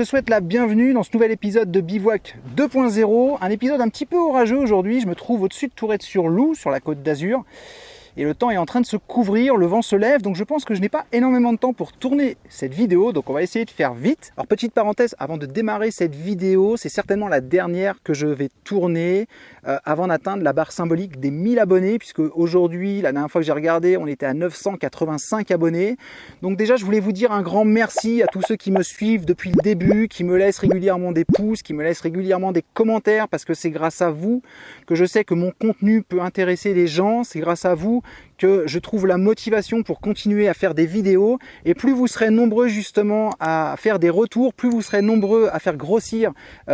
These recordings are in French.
Je souhaite la bienvenue dans ce nouvel épisode de Bivouac 2.0, un épisode un petit peu orageux aujourd'hui. Je me trouve au-dessus de Tourette-sur-Loup, sur la côte d'Azur. Et le temps est en train de se couvrir, le vent se lève, donc je pense que je n'ai pas énormément de temps pour tourner cette vidéo, donc on va essayer de faire vite. Alors petite parenthèse, avant de démarrer cette vidéo, c'est certainement la dernière que je vais tourner avant d'atteindre la barre symbolique des 1000 abonnés, puisque aujourd'hui, la dernière fois que j'ai regardé, on était à 985 abonnés. Donc déjà, je voulais vous dire un grand merci à tous ceux qui me suivent depuis le début, qui me laissent régulièrement des pouces, qui me laissent régulièrement des commentaires, parce que c'est grâce à vous que je sais que mon contenu peut intéresser les gens, c'est grâce à vous que je trouve la motivation pour continuer à faire des vidéos, et plus vous serez nombreux justement à faire des retours, plus vous serez nombreux à faire grossir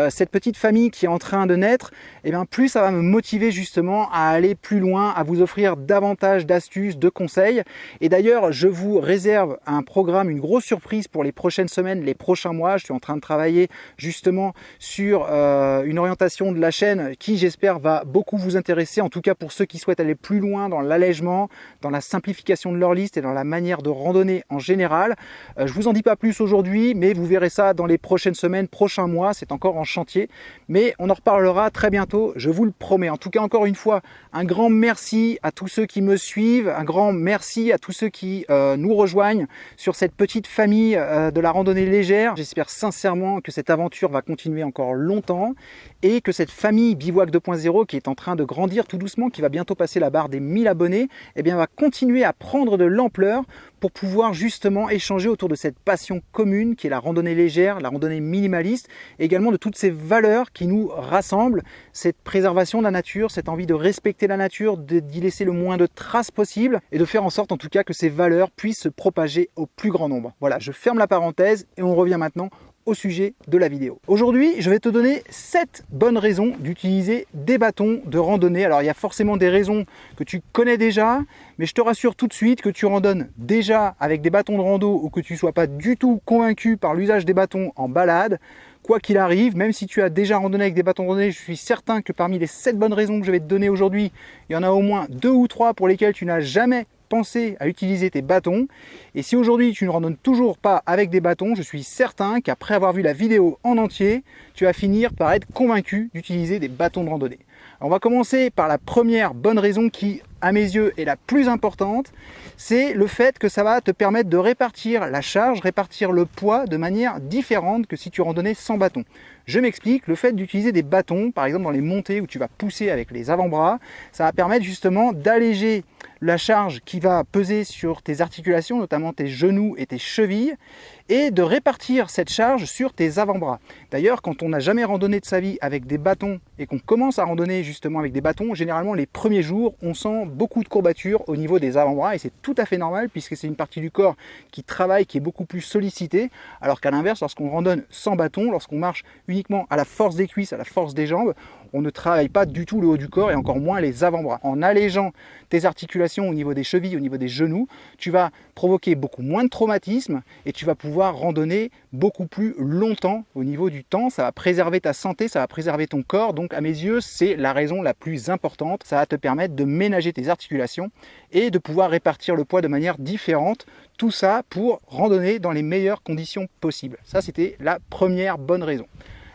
cette petite famille qui est en train de naître, et bien plus ça va me motiver justement à aller plus loin, à vous offrir davantage d'astuces, de conseils. Et d'ailleurs, je vous réserve un programme, une grosse surprise pour les prochaines semaines, les prochains mois. Je suis en train de travailler justement sur une orientation de la chaîne qui, j'espère, va beaucoup vous intéresser, en tout cas pour ceux qui souhaitent aller plus loin dans l'allègement, dans la simplification de leur liste et dans la manière de randonner en général. Je vous en dis pas plus aujourd'hui, mais vous verrez ça dans les prochaines semaines, prochains mois. C'est encore en chantier, mais on en reparlera très bientôt, je vous le promets. En tout cas, encore une fois, un grand merci à tous ceux qui me suivent, un grand merci à tous ceux qui nous rejoignent sur cette petite famille de la randonnée légère. J'espère sincèrement que cette aventure va continuer encore longtemps et que cette famille Bivouac 2.0 qui est en train de grandir tout doucement, qui va bientôt passer la barre des 1000 abonnés, eh bien, va continuer à prendre de l'ampleur pour pouvoir justement échanger autour de cette passion commune qui est la randonnée légère, la randonnée minimaliste, et également de toutes ces valeurs qui nous rassemblent, cette préservation de la nature, cette envie de respecter la nature, d'y laisser le moins de traces possible et de faire en sorte en tout cas que ces valeurs puissent se propager au plus grand nombre. Voilà, je ferme la parenthèse et on revient maintenant au sujet de la vidéo. Aujourd'hui, je vais te donner 7 bonnes raisons d'utiliser des bâtons de randonnée. Alors, il y a forcément des raisons que tu connais déjà, mais je te rassure tout de suite que tu randonnes déjà avec des bâtons de rando ou que tu ne sois pas du tout convaincu par l'usage des bâtons en balade. Quoi qu'il arrive, même si tu as déjà randonné avec des bâtons de randonnée, je suis certain que parmi les 7 bonnes raisons que je vais te donner aujourd'hui, il y en a au moins 2 ou 3 pour lesquelles tu n'as jamais pensé à utiliser tes bâtons. Et si aujourd'hui tu ne randonnes toujours pas avec des bâtons, je suis certain qu'après avoir vu la vidéo en entier, tu vas finir par être convaincu d'utiliser des bâtons de randonnée. Alors on va commencer par la première bonne raison qui, à mes yeux, est la plus importante. C'est le fait que ça va te permettre de répartir la charge, répartir le poids de manière différente que si tu randonnais sans bâton. Je m'explique, le fait d'utiliser des bâtons, par exemple dans les montées où tu vas pousser avec les avant-bras, ça va permettre justement d'alléger la charge qui va peser sur tes articulations, notamment tes genoux et tes chevilles, et de répartir cette charge sur tes avant-bras. D'ailleurs, quand on n'a jamais randonné de sa vie avec des bâtons et qu'on commence à randonner justement avec des bâtons, généralement les premiers jours, on sent beaucoup de courbatures au niveau des avant-bras et c'est tout à fait normal puisque c'est une partie du corps qui travaille, qui est beaucoup plus sollicitée, alors qu'à l'inverse, lorsqu'on randonne sans bâton, lorsqu'on marche uniquement à la force des cuisses, à la force des jambes, on ne travaille pas du tout le haut du corps et encore moins les avant-bras. En allégeant tes articulations au niveau des chevilles, au niveau des genoux, tu vas provoquer beaucoup moins de traumatisme et tu vas pouvoir randonner beaucoup plus longtemps au niveau du temps. Ça va préserver ta santé, ça va préserver ton corps. Donc à mes yeux, c'est la raison la plus importante. Ça va te permettre de ménager tes articulations et de pouvoir répartir le poids de manière différente. Tout ça pour randonner dans les meilleures conditions possibles. Ça, c'était la première bonne raison.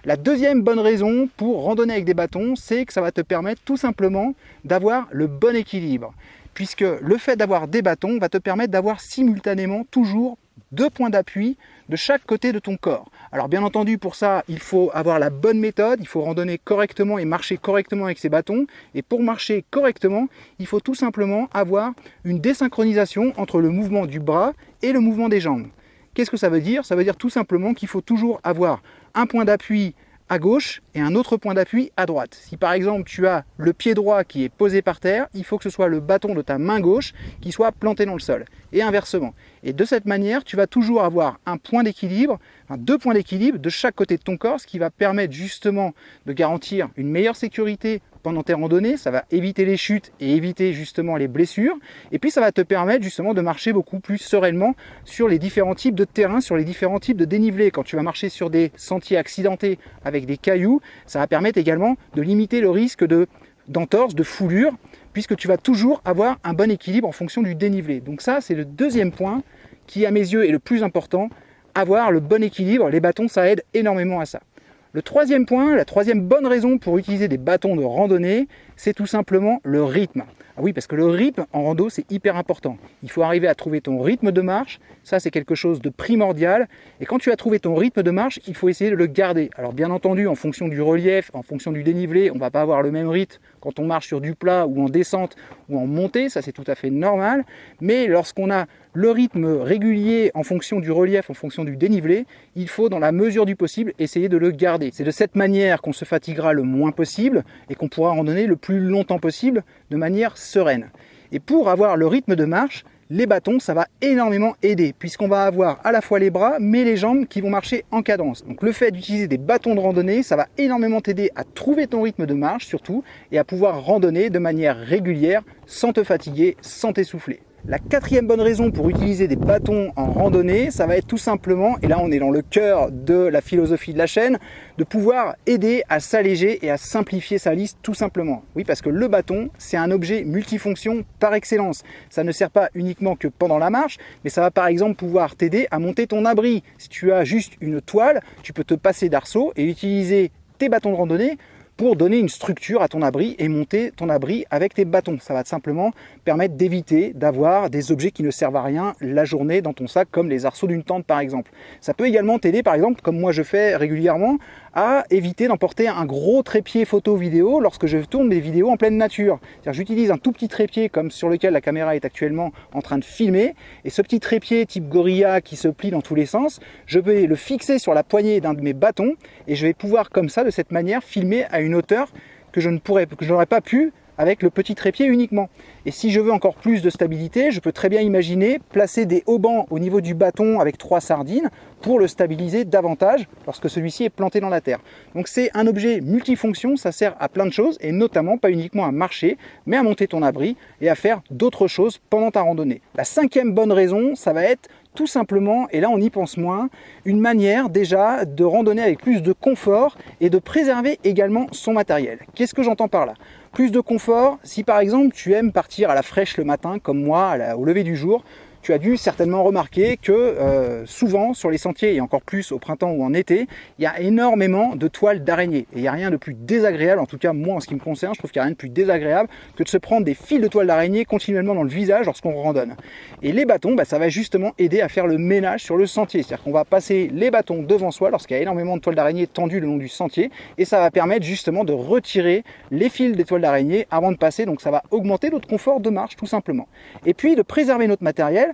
La deuxième bonne raison pour randonner avec des bâtons, c'est que ça va te permettre tout simplement d'avoir le bon équilibre. Puisque le fait d'avoir des bâtons va te permettre d'avoir simultanément toujours 2 points d'appui de chaque côté de ton corps. Alors bien entendu, pour ça, il faut avoir la bonne méthode, il faut randonner correctement et marcher correctement avec ces bâtons. Et pour marcher correctement, il faut tout simplement avoir une désynchronisation entre le mouvement du bras et le mouvement des jambes. Qu'est-ce que ça veut dire? Ça veut dire tout simplement qu'il faut toujours avoir un point d'appui à gauche et un autre point d'appui à droite. Si par exemple tu as le pied droit qui est posé par terre, il faut que ce soit le bâton de ta main gauche qui soit planté dans le sol et inversement. Et de cette manière, tu vas toujours avoir un point d'équilibre, 2 points d'équilibre de chaque côté de ton corps, ce qui va permettre justement de garantir une meilleure sécurité pendant tes randonnées. Ça va éviter les chutes et éviter justement les blessures. Et puis ça va te permettre justement de marcher beaucoup plus sereinement sur les différents types de terrains, sur les différents types de dénivelés. Quand tu vas marcher sur des sentiers accidentés avec des cailloux, ça va permettre également de limiter le risque d'entorse, de foulure, puisque tu vas toujours avoir un bon équilibre en fonction du dénivelé. Donc ça, c'est le deuxième point qui, à mes yeux, est le plus important. avoir le bon équilibre. Les bâtons, ça aide énormément à ça. Le troisième point, la troisième bonne raison pour utiliser des bâtons de randonnée, c'est tout simplement le rythme. Ah oui, parce que le rythme en rando, c'est hyper important. Il faut arriver à trouver ton rythme de marche. Ça, c'est quelque chose de primordial. Et quand tu as trouvé ton rythme de marche, il faut essayer de le garder. Alors bien entendu, en fonction du relief, en fonction du dénivelé, on ne va pas avoir le même rythme quand on marche sur du plat ou en descente ou en montée. Ça, c'est tout à fait normal. Mais lorsqu'on a le rythme régulier en fonction du relief, en fonction du dénivelé, il faut, dans la mesure du possible, essayer de le garder. C'est de cette manière qu'on se fatiguera le moins possible et qu'on pourra randonner le plus longtemps possible de manière sereine. Et pour avoir le rythme de marche, les bâtons, ça va énormément aider, puisqu'on va avoir à la fois les bras, mais les jambes qui vont marcher en cadence. Donc le fait d'utiliser des bâtons de randonnée, ça va énormément t'aider à trouver ton rythme de marche surtout, et à pouvoir randonner de manière régulière, sans te fatiguer, sans t'essouffler. La quatrième bonne raison pour utiliser des bâtons en randonnée, ça va être tout simplement, et là on est dans le cœur de la philosophie de la chaîne, de pouvoir aider à s'alléger et à simplifier sa liste tout simplement. Oui, parce que le bâton, c'est un objet multifonction par excellence. Ça ne sert pas uniquement que pendant la marche, mais ça va par exemple pouvoir t'aider à monter ton abri. Si tu as juste une toile, tu peux te passer d'arceau et utiliser tes bâtons de randonnée pour donner une structure à ton abri et monter ton abri avec tes bâtons. Ça va simplement permettre d'éviter d'avoir des objets qui ne servent à rien la journée dans ton sac, comme les arceaux d'une tente par exemple. Ça peut également t'aider par exemple, comme moi je fais régulièrement, à éviter d'emporter un gros trépied photo-vidéo lorsque je tourne des vidéos en pleine nature. C'est-à-dire j'utilise un tout petit trépied comme sur lequel la caméra est actuellement en train de filmer, et ce petit trépied type gorilla qui se plie dans tous les sens, je vais le fixer sur la poignée d'un de mes bâtons et je vais pouvoir comme ça, de cette manière, filmer à une hauteur que je n'aurais pas pu avec le petit trépied uniquement. Et si je veux encore plus de stabilité, je peux très bien imaginer placer des haubans au niveau du bâton avec 3 sardines pour le stabiliser davantage lorsque celui-ci est planté dans la terre. Donc c'est un objet multifonction, ça sert à plein de choses et notamment pas uniquement à marcher, mais à monter ton abri et à faire d'autres choses pendant ta randonnée. La cinquième bonne raison, ça va être tout simplement, et là on y pense moins, une manière déjà de randonner avec plus de confort et de préserver également son matériel. Qu'est-ce que j'entends par là ? Plus de confort, si par exemple tu aimes partir à la fraîche le matin comme moi au lever du jour, tu as dû certainement remarquer que souvent sur les sentiers, et encore plus au printemps ou en été, il y a énormément de toiles d'araignée. Et il n'y a rien de plus désagréable, en tout cas moi en ce qui me concerne, je trouve qu'il n'y a rien de plus désagréable que de se prendre des fils de toiles d'araignée continuellement dans le visage lorsqu'on randonne. Et les bâtons, ça va justement aider à faire le ménage sur le sentier. C'est-à-dire qu'on va passer les bâtons devant soi lorsqu'il y a énormément de toiles d'araignée tendues le long du sentier, et ça va permettre justement de retirer les fils des toiles d'araignée avant de passer, donc ça va augmenter notre confort de marche tout simplement. Et puis de préserver notre matériel,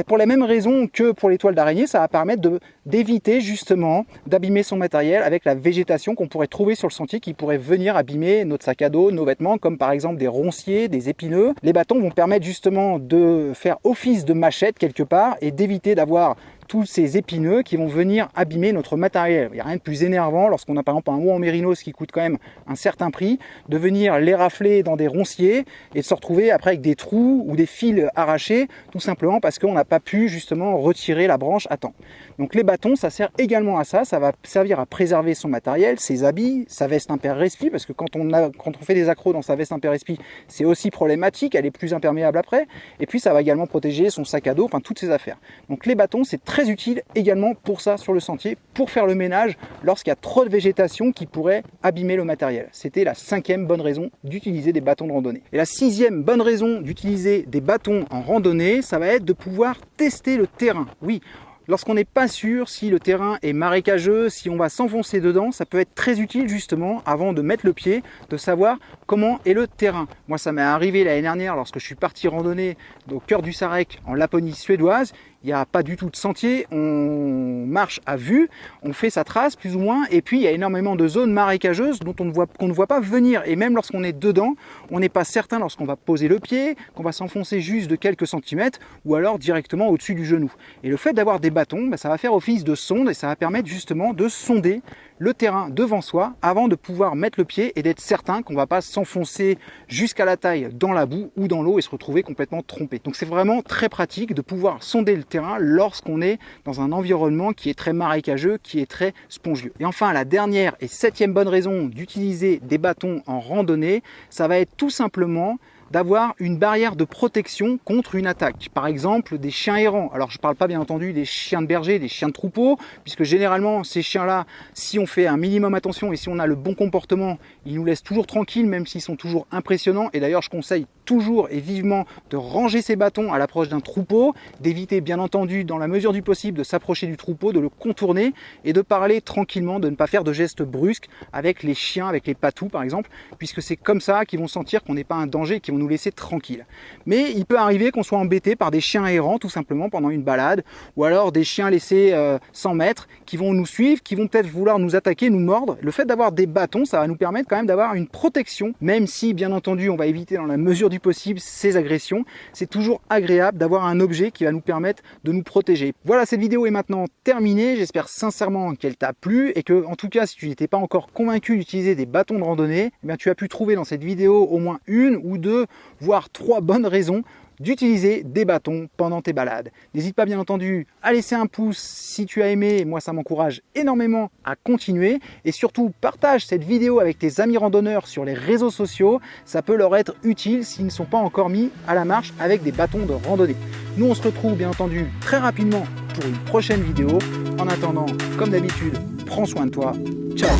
pour la même raison que pour les toiles d'araignée, ça va permettre d'éviter justement d'abîmer son matériel avec la végétation qu'on pourrait trouver sur le sentier qui pourrait venir abîmer notre sac à dos, nos vêtements, comme par exemple des ronciers, des épineux. Les bâtons vont permettre justement de faire office de machette quelque part et d'éviter d'avoir tous ces épineux qui vont venir abîmer notre matériel. Il n'y a rien de plus énervant lorsqu'on a par exemple un haut en mérinos qui coûte quand même un certain prix, de venir les rafler dans des ronciers et de se retrouver après avec des trous ou des fils arrachés, tout simplement parce qu'on n'a pas pu justement retirer la branche à temps. Donc les bâtons, ça sert également à ça, ça va servir à préserver son matériel, ses habits, sa veste imper-respi, parce que quand on fait des accros dans sa veste imper-respi, c'est aussi problématique, elle est plus imperméable après, et puis ça va également protéger son sac à dos, enfin toutes ces affaires. Donc les bâtons, c'est très utile également pour ça sur le sentier, pour faire le ménage lorsqu'il y a trop de végétation qui pourrait abîmer le matériel. C'était la cinquième bonne raison d'utiliser des bâtons de randonnée. Et la sixième bonne raison d'utiliser des bâtons en randonnée, ça va être de pouvoir tester le terrain. Oui, lorsqu'on n'est pas sûr si le terrain est marécageux, si on va s'enfoncer dedans, ça peut être très utile justement, avant de mettre le pied, de savoir comment est le terrain. Moi, ça m'est arrivé l'année dernière lorsque je suis parti randonner au cœur du Sarek en Laponie suédoise. Il n'y a pas du tout de sentier, on marche à vue, on fait sa trace plus ou moins, et puis il y a énormément de zones marécageuses qu'on ne voit pas venir. Et même lorsqu'on est dedans, on n'est pas certain lorsqu'on va poser le pied, qu'on va s'enfoncer juste de quelques centimètres, ou alors directement au-dessus du genou. Et le fait d'avoir des bâtons, ça va faire office de sonde, et ça va permettre justement de sonder le terrain devant soi avant de pouvoir mettre le pied et d'être certain qu'on ne va pas s'enfoncer jusqu'à la taille dans la boue ou dans l'eau et se retrouver complètement trompé. Donc c'est vraiment très pratique de pouvoir sonder le terrain lorsqu'on est dans un environnement qui est très marécageux, qui est très spongieux. Et enfin, la dernière et septième bonne raison d'utiliser des bâtons en randonnée, ça va être tout simplement d'avoir une barrière de protection contre une attaque. Par exemple, des chiens errants. Alors, je ne parle pas bien entendu des chiens de berger, des chiens de troupeau, puisque généralement, ces chiens-là, si on fait un minimum attention et si on a le bon comportement, ils nous laissent toujours tranquilles, même s'ils sont toujours impressionnants. Et d'ailleurs, je conseille toujours et vivement de ranger ses bâtons à l'approche d'un troupeau, d'éviter bien entendu, dans la mesure du possible, de s'approcher du troupeau, de le contourner et de parler tranquillement, de ne pas faire de gestes brusques avec les chiens, avec les patous par exemple, puisque c'est comme ça qu'ils vont sentir qu'on n'est pas un danger et qu'ils vont nous laisser tranquilles. Mais il peut arriver qu'on soit embêté par des chiens errants tout simplement pendant une balade, ou alors des chiens laissés sans maître qui vont nous suivre, qui vont peut-être vouloir nous attaquer, nous mordre. Le fait d'avoir des bâtons, ça va nous permettre quand même d'avoir une protection, même si bien entendu on va éviter dans la mesure du possible ces agressions. C'est toujours agréable d'avoir un objet qui va nous permettre de nous protéger. Voilà, cette vidéo est maintenant terminée. J'espère sincèrement qu'elle t'a plu et que, en tout cas, si tu n'étais pas encore convaincu d'utiliser des bâtons de randonnée, eh bien, tu as pu trouver dans cette vidéo au moins une ou deux, voire 3 bonnes raisons d'utiliser des bâtons pendant tes balades. N'hésite pas bien entendu à laisser un pouce si tu as aimé, moi ça m'encourage énormément à continuer, et surtout partage cette vidéo avec tes amis randonneurs sur les réseaux sociaux, ça peut leur être utile s'ils ne sont pas encore mis à la marche avec des bâtons de randonnée. Nous on se retrouve bien entendu très rapidement pour une prochaine vidéo. En attendant, comme d'habitude, prends soin de toi. Ciao.